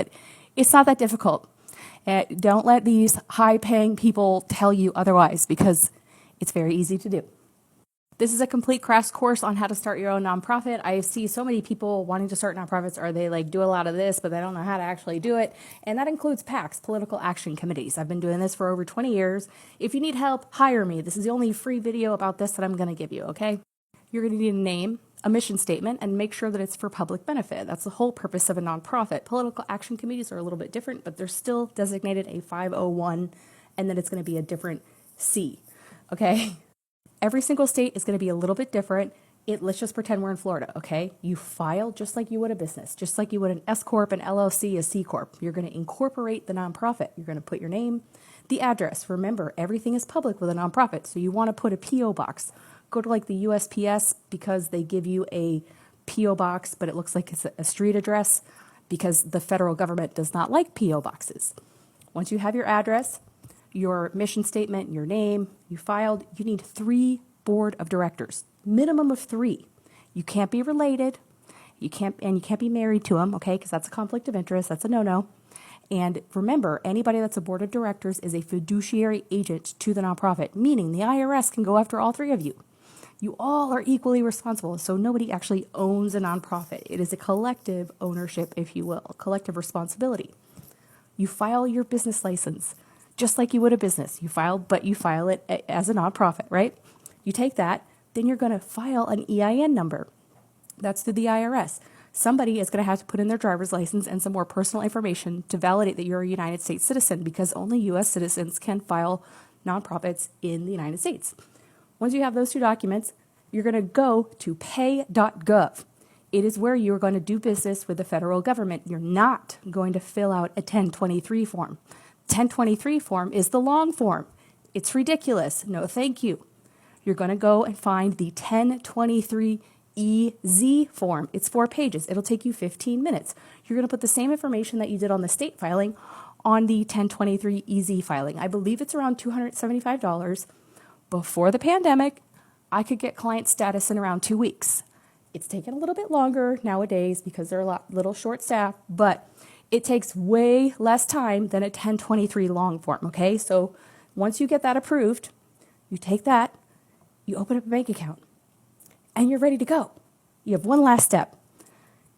But it's not that difficult. Don't let these high-paying people tell you otherwise, because it's very easy to do. This is a complete crash course on how to start your own nonprofit. I see so many people wanting to start nonprofits, or they like do a lot of this, but they don't know how to actually do it. And that includes PACs, political action committees. I've been doing this for over 20 years. If you need help, hire me. This is the only free video about this that I'm going to give you, okay? You're going to need a name, a mission statement, and make sure that it's for public benefit. That's the whole purpose of a nonprofit. Political action committees are a little bit different, but they're still designated a 501, and then it's going to be a different C, okay? Every single state is going to be a little bit different. Let's just pretend we're in Florida, okay? You file just like you would a business, just like you would an S Corp, an LLC, a C Corp. You're going to incorporate the nonprofit. You're going to put your name, the address. Remember, everything is public with a nonprofit, so you want to put a P.O. box. Go to like the USPS, because they give you a P.O. box, but it looks like it's a street address, because the federal government does not like P.O. boxes. Once you have your address, your mission statement, your name, you filed, you need 3 board of directors, minimum of 3. You can't be related, you can't be married to them, okay, because that's a conflict of interest, that's a no-no. And remember, anybody that's a board of directors is a fiduciary agent to the nonprofit, meaning the IRS can go after all 3 of you. You all are equally responsible, so nobody actually owns a nonprofit. It is a collective ownership, if you will, a collective responsibility. You file your business license just like you would a business. But you file it as a nonprofit, right? You take that, then you're going to file an EIN number. That's through the IRS. Somebody is going to have to put in their driver's license and some more personal information to validate that you're a United States citizen, because only U.S. citizens can file nonprofits in the United States. Once you have those 2 documents, you're going to go to pay.gov. It is where you're going to do business with the federal government. You're not going to fill out a 1023 form. 1023 form is the long form. It's ridiculous. No, thank you. You're going to go and find the 1023 EZ form. It's 4 pages. It'll take you 15 minutes. You're going to put the same information that you did on the state filing on the 1023 EZ filing. I believe it's around $275. Before the pandemic, I could get client status in around 2 weeks. It's taken a little bit longer nowadays because they're a little short staffed, but it takes way less time than a 1023 long form, okay? So once you get that approved, you take that, you open up a bank account, and you're ready to go. You have one last step.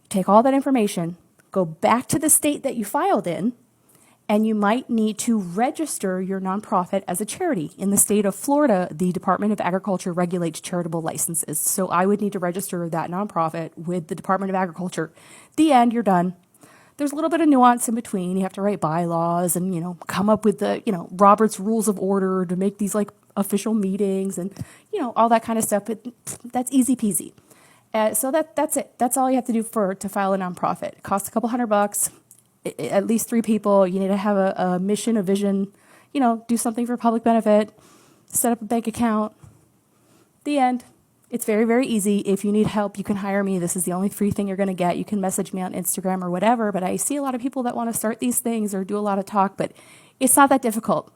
You take all that information, go back to the state that you filed in, and you might need to register your nonprofit as a charity. In the state of Florida, the Department of Agriculture regulates charitable licenses. So I would need to register that nonprofit with the Department of Agriculture. The end, you're done. There's a little bit of nuance in between. You have to write bylaws and, come up with the, Robert's Rules of Order to make these like official meetings and, all that kind of stuff. But that's easy peasy. So that's it. That's all you have to do to file a nonprofit. It costs a couple $100. At least 3 people. You need to have a mission, a vision, do something for public benefit, set up a bank account. The end. It's very, very easy. If you need help, you can hire me. This is the only free thing you're going to get. You can message me on Instagram or whatever, but I see a lot of people that want to start these things or do a lot of talk, but it's not that difficult.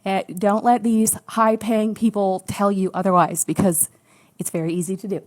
Don't let these high-paying people tell you otherwise, because it's very easy to do.